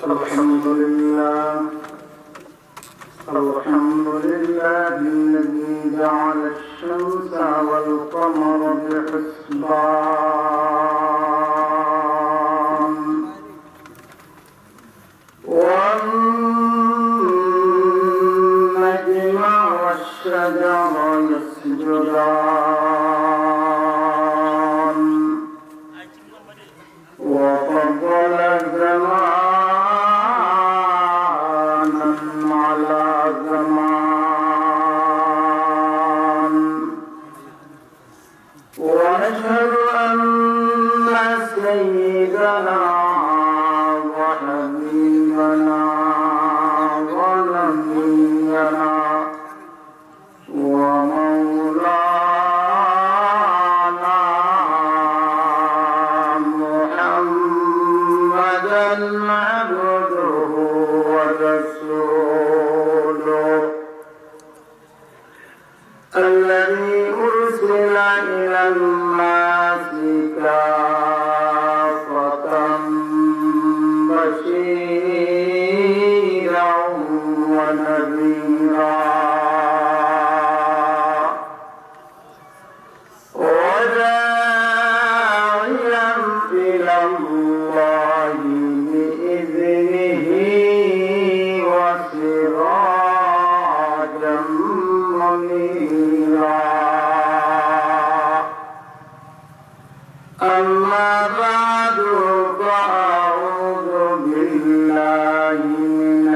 الحمد لله الذي جعل الشمس والقمر بحسبان والنجم والشجر يسجدان وفضل زمانا على زمان ونشهد أن سيدنا وحبيبنا ونبينا ومولانا محمدا عبده ورسوله الذي أرسل إلى الناس كافة بشيرا ونذيرا وداعيا إلى الله بإذنه وسراجا منيرا أما بعد فأعوذ بالله من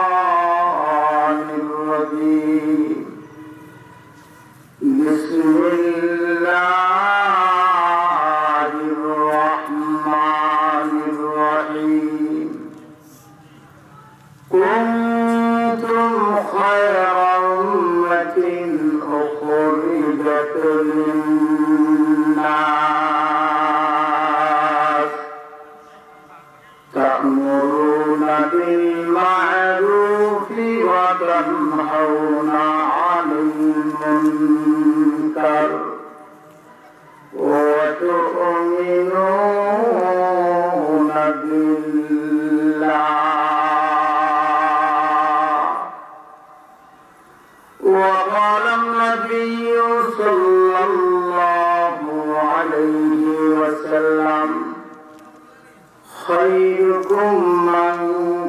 الشيطان الرجيم بسم الله الرحمن الرحيم كنتم خير أمة أخرجت للناس تأمرون بالمعروف وتنهون عن المنكر وتؤمنون بالله وقال النبي صلى الله عليه وسلم خيركم من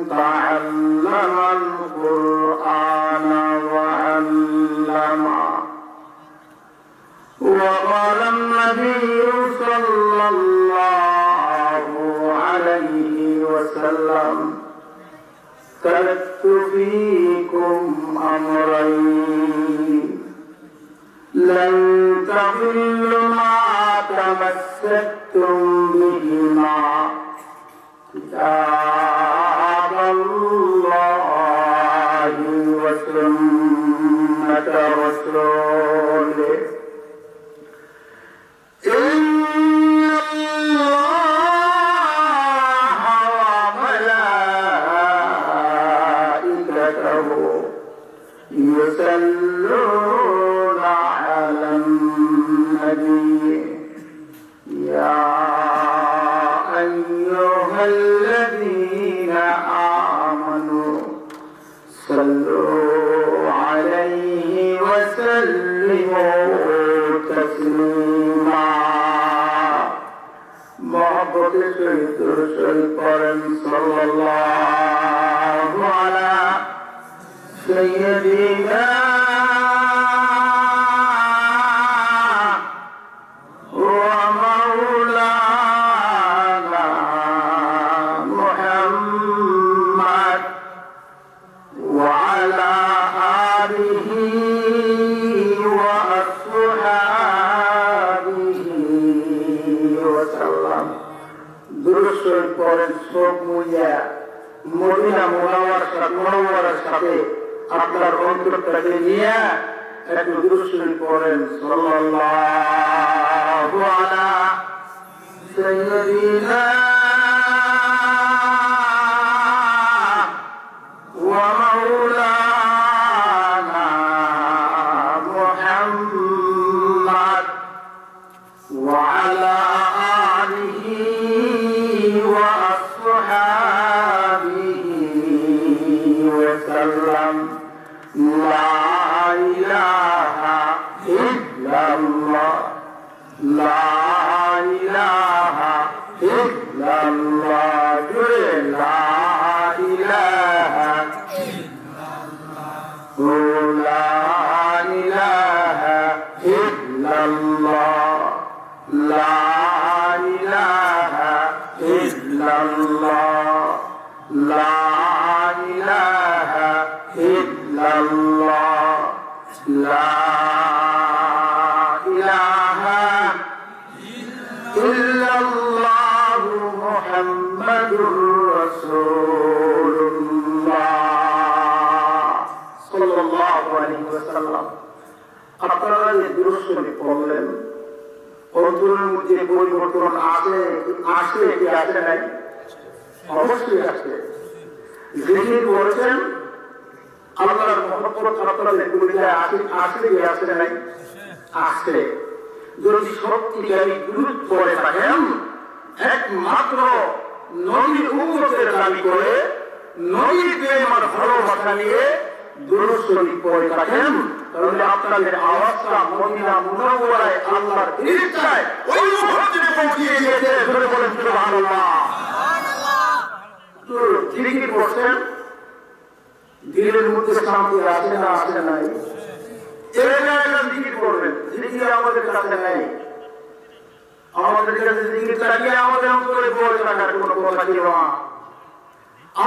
تعلم القرآن وعلمه وقال النبي صلى الله عليه وسلم تركت فيكم أمرين لن تضلوا ما تمسكتم بهما كتاب الله وسنة رسوله إن الله وملائكته يصلون على النبي يا أيها الذين آمنوا صلوا عليه وسلموا تسليما محبت شهید رسول کریم صلی الله على سيدنا ومولانا محمد وعلى آله وأصحابه وسلم درس পড়েন সব মুইয়া মদিনা মুনাওয়ারার সাথে আপনার অন্তরটাকে নিয়ে একটু দুরূদ পড়েন সাল্লাল্লাহু আলা সাইয়্যিদিনা ওয়া মাওলানা মুহাম্মদ ওয়া আলা আলিহি ওয়া ইল্লাল্লাহু মুহাম্মাদুর রাসূলুল্লাহ সাল্লাল্লাহু আলাইহি ওয়াসাল্লাম। আপনারা যে দুরূদ শরীফ পড়লেন, অন্তরের মধ্যে পরিবর্তন আসে কি আসে নাই? অবশ্যই আসে। জিকির করেছেন, আল্লাহর মহব্বত আপনাদের কলিজায় আসে কি আসে নাই? আসে। যদি সত্যিকারী দুরূদ পড়ে থাকেন, একমাত্র নবীর উম্মতের দাবি করে, নবীর প্রেম আর ভালোবাসা নিয়ে দুরূদ শরীফ পড়ে থাকেন, তাহলে আপনাদের আওয়াজটা মদিনা মুনাওয়ারায় আল্লাহর ইচ্ছায় ওই মুহূর্তে পৌঁছিয়ে দিয়েছে। ধরে বলেন সুবহানাল্লাহ। জিকির করছেন, দিলের মধ্যে শান্তি আসে না আসে নাই? জিকির করবেন, জিকির আমাদের কাছে নেই। আমাদের কাছে জিকির থাকলে আমাদের অন্তরে বড় থাকার কোনো কথা ছিল না।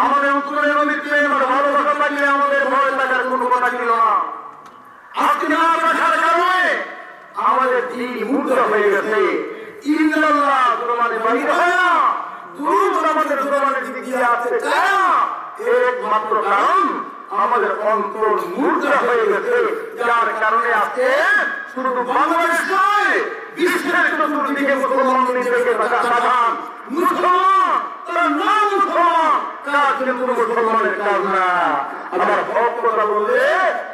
আমাদের অন্তরে নবীর প্রেম আর ভালোবাসা থাকলে আমাদের ভয় থাকার কোনো কথা ছিল না। আজকে না রাখার কারণে আমাদের দিন মুগ্ধ হয়ে গেছে। ইল্লাল্লাহ জবানে বাইর হয় না, দুরূদ আমাদের জবানে দিকে আছে না। একমাত্র কারণ আমাদের অন্তর মুগ্ধ হয়ে গেছে, যার কারণে আছে শুধু বাংলাদেশ নয়, বিশ্বের চতুর্দিকে মুসলমান নিজেকে সাধারণ মুসলমান, তারা না মুসলমান, তারা কিন্তু মুসলমানের কাজ না। আবার হক কথা বললে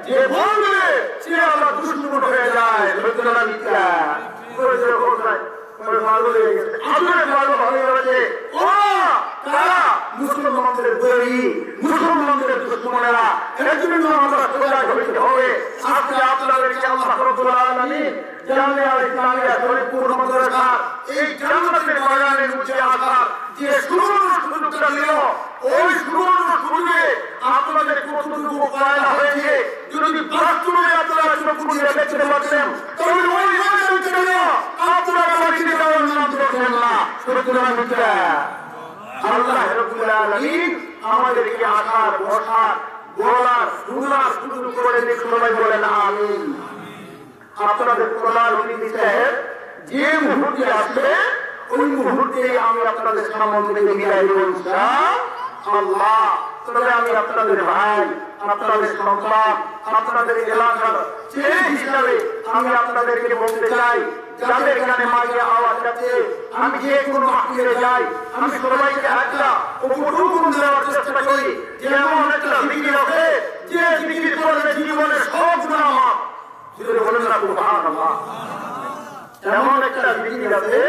যে বলবে সে আবার দুশ্মন হয়ে যায়। সত্যতা মিথ্যা মুসলমানদের বলি, মুসলমানদের দুশ্মনেরা, এর জন্য আমরা সজাগ হইতে হবে। আজকে আপনাদেরকে আল্লাহ রাব্বুল আলামিন জামিয়া ইসলামিয়া শরীফপুর মাদ্রাসার এই জান্নাতের বাগানের মধ্যে আসার যে সুযোগটা দিল, ওই সুযোগে আপনাদের কতটুকু ফায়দা হয়েছে যদি বাস্তবে আপনারা চোখে দেখতে পাচ্ছেন, তাহলে ওই আপনারা বাড়িতে যাওয়ার নাম করছেন না। সুতরাং আল্লাহ রাব্বুল আলামিন আমাদেরকে আসার বসার বলার শোনার সুযোগ করে দিন। সবাই বলেন আমিন। আপনাদের প্রধান অতিথি সাহেব যে মুহূর্তে আসবে, ওই মুহূর্তে আমি আপনাদের সামনে বিদায় দেব ইনশাআল্লাহ। তবে আমি আপনাদের ভাই, আপনাদের সন্তান, আপনাদের এলাকার ছেলে হিসাবে আমি আপনাদেরকে বলতে চাই, যাদের কানে মাঝে আওয়াজ যাচ্ছে, আমি যে কোনো মাহফিলে যাই, আমি সবাইকে একটা উপটুকুন দেওয়ার চেষ্টা করি। যেমন একটা জিকির আছে, যে জিকির করলে জীবনের সব গুনাহ মাফ। যদি বলেন না সুবহানাল্লাহ। এমন একটা জিকির আছে,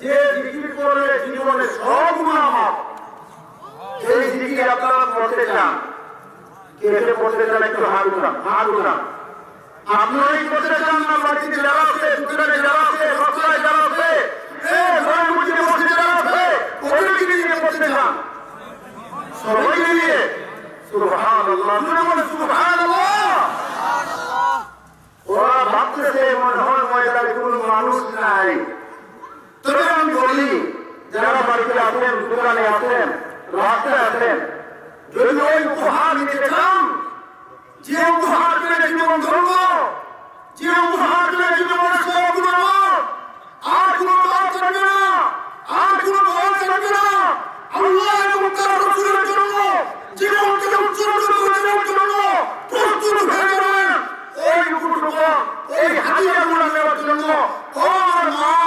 যে জিকির করলে জীবনের সব গুনাহ মাফ। এই জিকির আপনারা পড়তে চান, কে পড়তে চান? একটু হাত উঠান, হাত উঠান। আপনারাই পড়তে চান না? বাড়িতে যারা আছে, দোকানে যারা আছে, রাস্তায় যারা আছে, ঘরের মধ্যে বসে যারা আছে, ওদেরকে নিয়ে পড়তে চান? সবাই মিলিয়ে সুবহানাল্লাহ, সুবহানাল্লাহ। ওরা ভাবতেছে মনে হয় ময়দানে কোনো মানুষ নাই। তবে আমি বলি, যারা বাড়িতে আছেন, দোকানে আছেন, রাস্তায় আছেন, যদি ওই উপহার নিতে চান, যে উপহার পেলে জীবন ধর্ম, যে উপহার পেলে জীবনের সব গুণ, আর কোন দোষ থাকবে না, আর কোন দোষ থাকবে না। আল্লাহ এবং তার রাসূলের জন্য জীবনকে উৎসর্গ করে দেওয়ার জন্য প্রস্তুত হয়ে যাবেন। ওই উপটুকু, এই হাতিয়ারগুলো নেওয়ার জন্য ও আমার মা,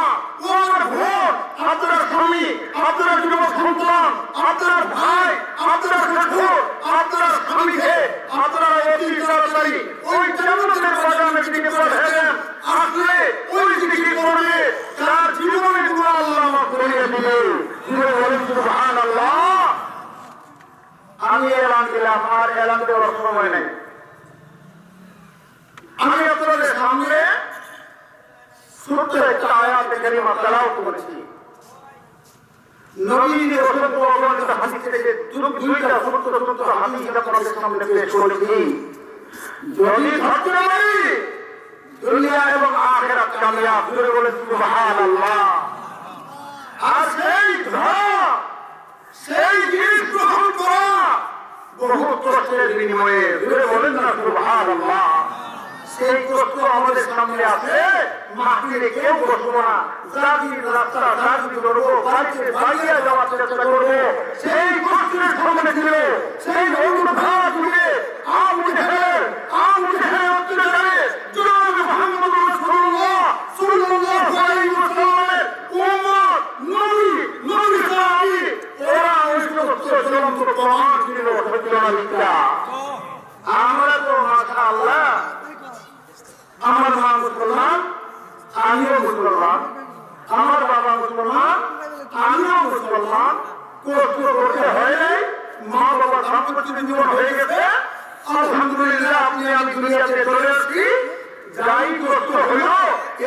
ও আমার বোন, আপনার স্বামী, আপনার যুবক সন্তান, আপনার ভাই, আপনার শ্বশুর, আপনার স্বামীকে আপনারা অতি তাড়াতাড়ি ওই জান্নাতের বাগানের দিকে পাঠাবেন। আসলে ওই দিকে করবে, তার জীবনের গুনাহ আল্লাহ মাফ করে দিবে। বলেন সুবহানাল্লাহ। আমি এলান দিলাম, আর এলান দেওয়ার সময় নেই। আমি আপনাদের সামনে ছোট্ট একটা আয়াতে কারিমা তেলাওয়াত করেছি। নবীর অসংখ্য অগণিত হাদিস থেকে দুইটা ছোট্ট ছোট্ট হাদিস আপনাদের সামনে পেশ করেছি। যদি ধরতে পারি, দুনিয়া এবং আখিরাত কামিয়াব। জোরে বলে সুবহানাল্লাহ। আর সেই ধরা, সেই জিনিস গ্রহণ করা বহু কষ্টের বিনিময়ে। জোরে বলেন না সুবহানাল্লাহ। সেই কষ্ট আমাদের সামনে আছে, মাটিতে কেউ বসবো না, জাতির রাস্তা জাতি করবো, বাড়িতে বাড়িয়ে যাওয়ার চেষ্টা করবো। সেই কষ্টের সামনে ছিল সেই অন্ধকার যুগে অত্যাচারে জনাব মুহাম্মদ রাসূলুল্লাহ সাল্লাল্লাহু আলাইহি ওয়াসাল্লামের উম্মত নবী সাহাবী ওরা ওই সমস্ত জ্বলন্ত প্রমাণ ছিল সত্য না মিথ্যা। আমরা তো মাশাআল্লাহ আমার মা মুসলমান, আমিও মুসলমান, আমার বাবা মুসলমান, আমিও মুসলমান, কষ্ট করতে হয় নাই, মা বাবা সম্পত্তি জীবন হয়ে গেছে, আলহামদুলিল্লাহ আপনি আমি দুনিয়াতে চলে আসছি, যাই কষ্ট হইল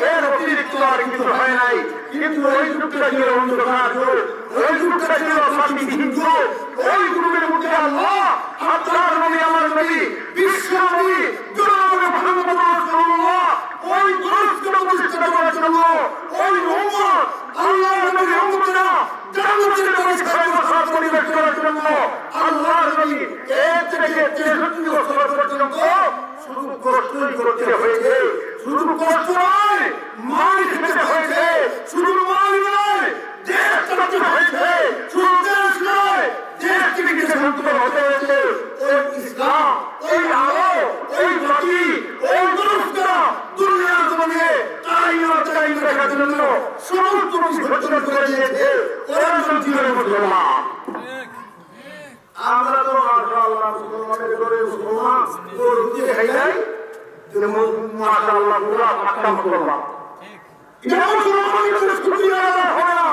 এর অতিরিক্ত আর কিছু হয় নাই। কিন্তু ওই যুগটা ছিল অন্ধকার যুগ, ওই যুগটা ছিল শান্তিহীন যুগ, ওই যুগের মধ্যে আল্লাহ আপনার নবী আমার নবী বিশ্ব নবী জনাব মুহাম্মদ রাসূলুল্লাহ ওই দুরূহকে প্রতিষ্ঠা করার জন্য ওই উম্মত আল্লাহর নবী উম্মতরা জান্নাতের ব্যবস্থা পরিবেশ করার জন্য আল্লাহর নবী 1 থেকে 63 বছর পর্যন্ত শুধু কষ্টই করতে হয়েছে। শুধু কষ্ট নয়, মার খেতে হয়েছে, শুধু মার নয়, দেশ চালাতে হয়েছে, শুধু দেশ নয়, দেশ থেকে কিছু সন্তুলন হতে হয়েছে। ওই ইসলাম, ওই আলো, ওই জাতি, ওই দুরূহটা দুনিয়ার জমিনে কায়েম রাখার জন্য সমস্ত ঘোষণা করে দিয়েছে। ওরা সত্যিকারের মুসলমান। আমরা তো মাশাআল্লাহ মুসলমানের ঘরে মুসলমান গরু দিয়ে খাই নাই, মাশাআল্লাহ পুরা পাক্কা মুসলমান। এটা মুসলমানের কাছে খুশি হবে না।